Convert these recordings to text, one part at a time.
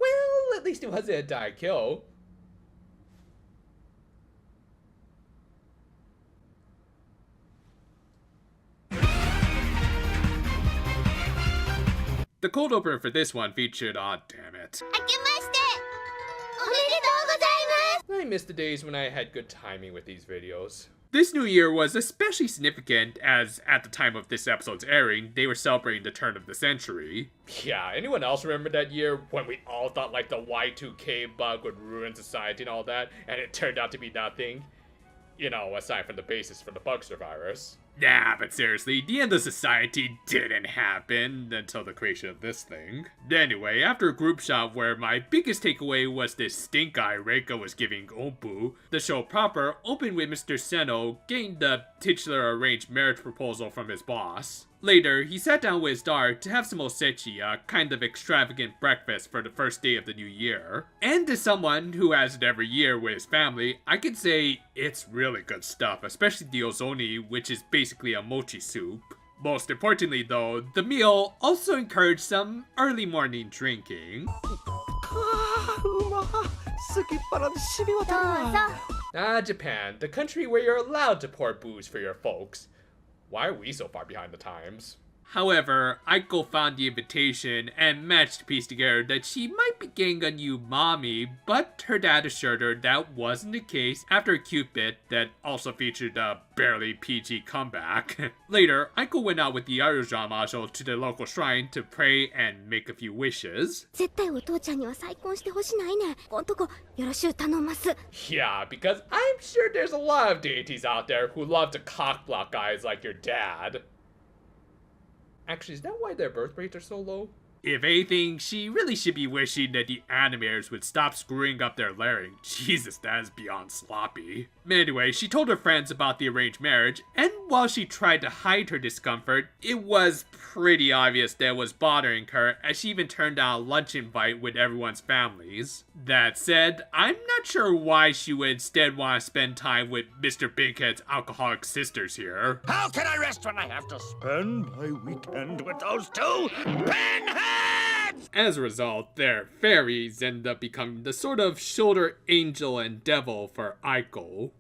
Well, at least it wasn't a die kill. The cold opener for this one featured, damn it. I miss the days when I had good timing with these videos. This new year was especially significant as, at the time of this episode's airing, they were celebrating the turn of the century. Yeah, anyone else remember that year when we all thought like the Y2K bug would ruin society and all that, and it turned out to be nothing? You know, aside from the basis for the Bugster virus. Nah, but seriously, the end of society didn't happen until the creation of this thing. Anyway, after a group shot where my biggest takeaway was this stink eye Reika was giving Ompu, the show proper opened with Mr. Seno getting the titular arranged marriage proposal from his boss. Later, he sat down with his daughter to have some osechi, a kind of extravagant breakfast for the first day of the new year. And as someone who has it every year with his family, I can say it's really good stuff, especially the ozoni, which is basically a mochi soup. Most importantly though, the meal also encouraged some early morning drinking. Japan, the country where you're allowed to pour booze for your folks. Why are we so far behind the times? However, Aiko found the invitation and managed to piece together that she might be getting a new mommy, but her dad assured her that wasn't the case after a cute bit that also featured a barely PG comeback. Later, Aiko went out with the Ojamajo to the local shrine to pray and make a few wishes. Yeah, because I'm sure there's a lot of deities out there who love to cockblock guys like your dad. Actually, is that why their birth rates are so low? If anything, she really should be wishing that the animators would stop screwing up their layering. Jesus, that is beyond sloppy. Anyway, she told her friends about the arranged marriage, and while she tried to hide her discomfort, it was pretty obvious that it was bothering her, as she even turned down a lunch invite with everyone's families. That said, I'm not sure why she would instead want to spend time with Mr. Bighead's alcoholic sisters here. How can I rest when I have to spend my weekend with those two pinheads? As a result, their fairies end up becoming the sort of shoulder angel and devil for Aiko.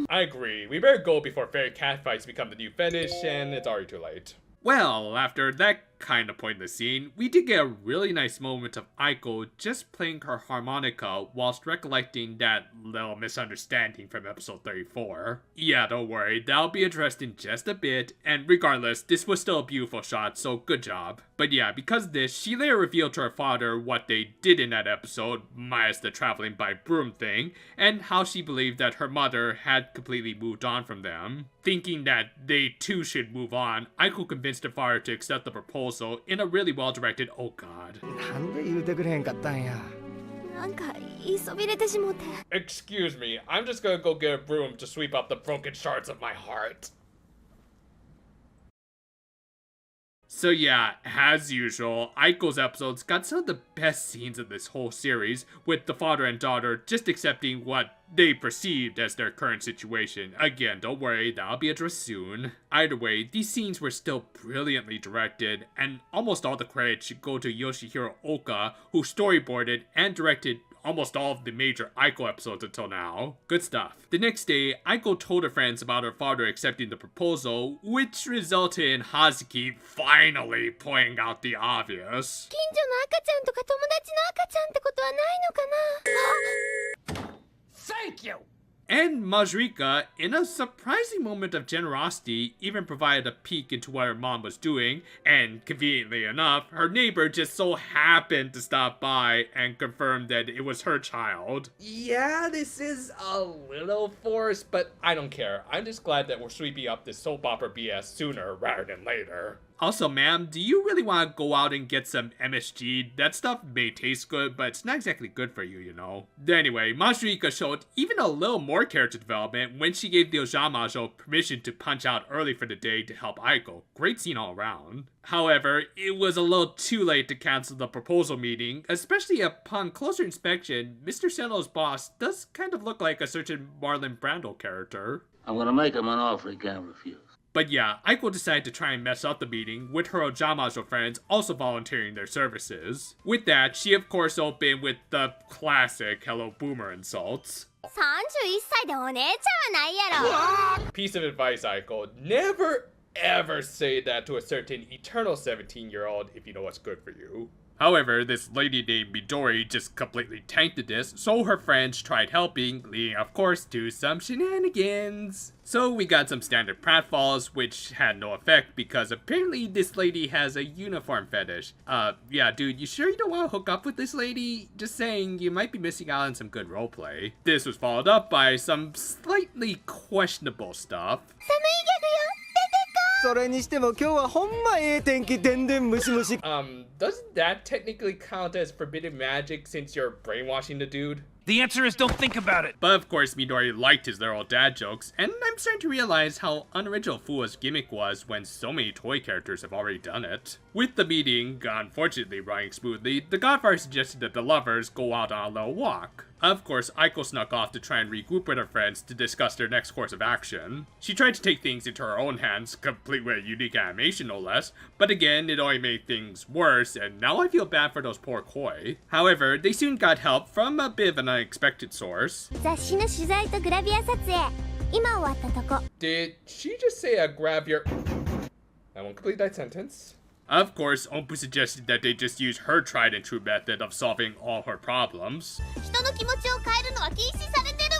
I agree. We better go before fairy catfights become the new fetish, and it's already too late. Well, after that kind of pointless scene, we did get a really nice moment of Aiko just playing her harmonica whilst recollecting that little misunderstanding from episode 34. Yeah, don't worry, that'll be addressed in just a bit, and regardless, this was still a beautiful shot, so good job. But yeah, because of this, she later revealed to her father what they did in that episode, minus the traveling by broom thing, and how she believed that her mother had completely moved on from them. Thinking that they too should move on, Aiko convinced her father to accept the proposal in a really well-directed oh god. Excuse me, I'm just gonna go get a broom to sweep up the broken shards of my heart. So yeah, as usual, Aiko's episodes got some of the best scenes of this whole series, with the father and daughter just accepting what they perceived as their current situation. Again, don't worry, that'll be addressed soon. Either way, these scenes were still brilliantly directed, and almost all the credit should go to Yoshihiro Oka, who storyboarded and directed almost all of the major Aiko episodes until now. Good stuff. The next day, Aiko told her friends about her father accepting the proposal, which resulted in Hazuki finally pointing out the obvious. Thank you! And Majrika, in a surprising moment of generosity, even provided a peek into what her mom was doing, and conveniently enough, her neighbor just so happened to stop by and confirm that it was her child. Yeah, this is a little forced, but I don't care. I'm just glad that we're sweeping up this soap opera BS sooner rather than later. Also, ma'am, do you really want to go out and get some MSG? That stuff may taste good, but it's not exactly good for you, you know. Anyway, Majrika showed even a little more character development when she gave the Ojamajo permission to punch out early for the day to help Aiko. Great scene all around. However, it was a little too late to cancel the proposal meeting, especially upon closer inspection, Mr. Seno's boss does kind of look like a certain Marlon Brando character. I'm gonna make him an offer he can't refuse. But yeah, Aiko decided to try and mess up the meeting, with her Ojamajo friends also volunteering their services. With that, she of course opened with the classic Hello Boomer insults. 31歳でお姉ちゃんはないやろ Piece of advice, Aiko. Never ever say that to a certain eternal 17-year-old if you know what's good for you. However, this lady named Midori just completely tanked this, so her friends tried helping, leading of course to some shenanigans. So we got some standard pratfalls, which had no effect because apparently this lady has a uniform fetish. Yeah dude, you sure you don't want to hook up with this lady? Just saying, you might be missing out on some good roleplay. This was followed up by some slightly questionable stuff. 寒いギャグよ出てこそれにしても今日はほんまええ天気でんでんムシムシ Doesn't that technically count as forbidden magic since you're brainwashing the dude? The answer is don't think about it. But of course, Midori liked his literal dad jokes, and I'm starting to realize how unoriginal Fuwa's gimmick was when so many toy characters have already done it. With the meeting, unfortunately running smoothly, the Godfather suggested that the lovers go out on a little walk. Of course, Aiko snuck off to try and regroup with her friends to discuss their next course of action. She tried to take things into her own hands, complete with unique animation no less, but again, it only made things worse, and now I feel bad for those poor koi. However, they soon got help from a bit of an unexpected source. 雑誌の取材とグラビア撮影今終わったとこ Did she just say a grab your... I won't complete that sentence. Of course, Ompu suggested that they just use her tried and true method of solving all her problems. 人の気持ちを変えるのは禁止されてる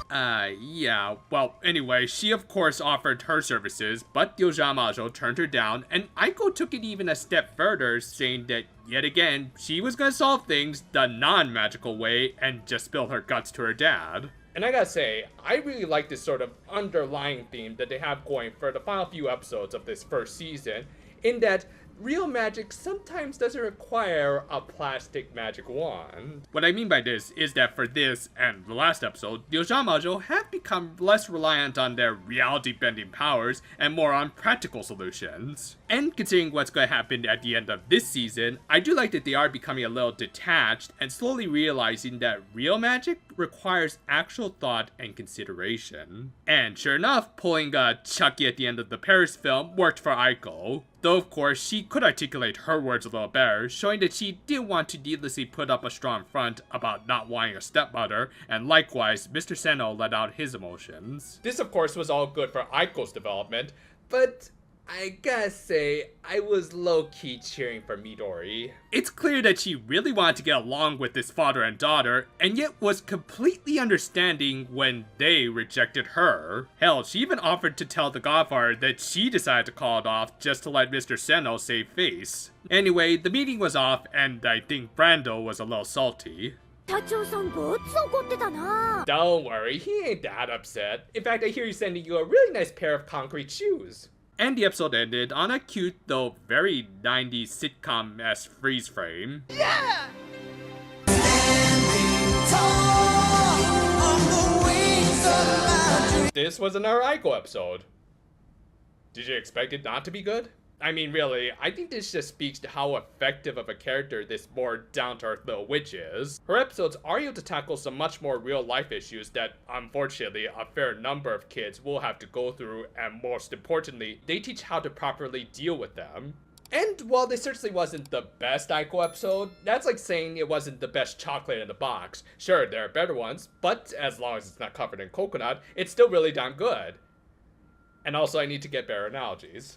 Yeah, well, anyway, she of course offered her services, but the Ojamajo turned her down, and Aiko took it even a step further, saying that, yet again, she was gonna solve things the non-magical way and just spill her guts to her dad. And I gotta say, I really like this sort of underlying theme that they have going for the final few episodes of this first season, in that real magic sometimes doesn't require a plastic magic wand. What I mean by this is that for this and the last episode, the Ojamajo have become less reliant on their reality-bending powers and more on practical solutions. And considering what's going to happen at the end of this season, I do like that they are becoming a little detached and slowly realizing that real magic requires actual thought and consideration. And sure enough, pulling Chucky at the end of the Paris film worked for Aiko. Though of course, she could articulate her words a little better, showing that she didn't want to needlessly put up a strong front about not wanting a stepmother, and likewise, Mr. Seno let out his emotions. This of course was all good for Aiko's development, but I gotta say, I was low-key cheering for Midori. It's clear that she really wanted to get along with this father and daughter, and yet was completely understanding when they rejected her. Hell, she even offered to tell the Godfather that she decided to call it off just to let Mr. Seno save face. Anyway, the meeting was off, and I think Brando was a little salty. 社長さんごっつ怒ってたな Don't worry, he ain't that upset. In fact, I hear he's sending you a really nice pair of concrete shoes. And the episode ended on a cute, though very 90s sitcom-esque freeze frame. Yeah! This was another Aiko episode. Did you expect it not to be good? I mean, really, I think this just speaks to how effective of a character this more down-to-earth little witch is. Her episodes are able to tackle some much more real-life issues that, unfortunately, a fair number of kids will have to go through, and most importantly, they teach how to properly deal with them. And while this certainly wasn't the best Aiko episode, that's like saying it wasn't the best chocolate in the box. Sure, there are better ones, but as long as it's not covered in coconut, it's still really damn good. And also, I need to get better analogies.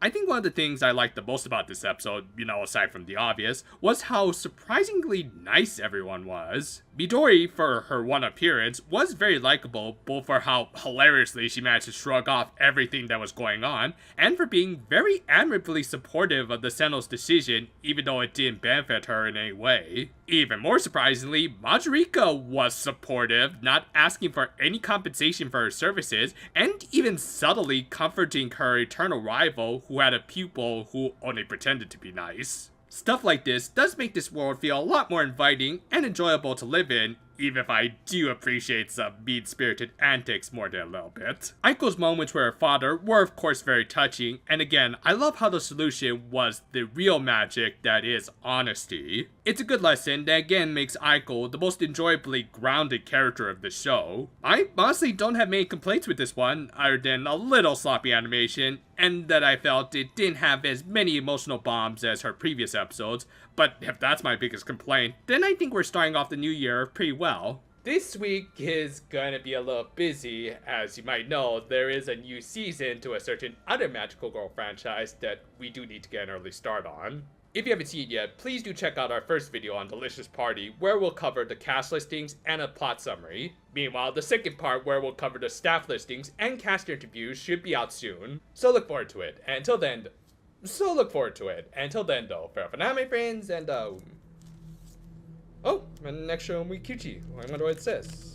I think one of the things I liked the most about this episode, aside from the obvious, was how surprisingly nice everyone was. Midori, for her one appearance, was very likable, both for how hilariously she managed to shrug off everything that was going on, and for being very admirably supportive of the Seno's decision, even though it didn't benefit her in any way. Even more surprisingly, Majorika was supportive, not asking for any compensation for her services, and even subtly comforting her eternal rival who had a pupil who only pretended to be nice. Stuff like this does make this world feel a lot more inviting and enjoyable to live in, even if I do appreciate some mean-spirited antics more than a little bit. Aiko's moments with her father were of course very touching, and again, I love how the solution was the real magic that is honesty. It's a good lesson that again makes Aiko the most enjoyably grounded character of the show. I honestly don't have many complaints with this one, other than a little sloppy animation, and that I felt it didn't have as many emotional bombs as her previous episodes, but if that's my biggest complaint, then I think we're starting off the new year pretty well. This week is gonna be a little busy. As you might know, there is a new season to a certain other Magical Girl franchise that we do need to get an early start on. If you haven't seen it yet, please do check out our first video on Delicious Party, where we'll cover the cast listings and a plot summary. Meanwhile, the second part, where we'll cover the staff listings and cast interviews, should be out soon. So look forward to it. And until then, though, farewell for now, my friends, and oh, my next show will be Kyuchi. I wonder what it says.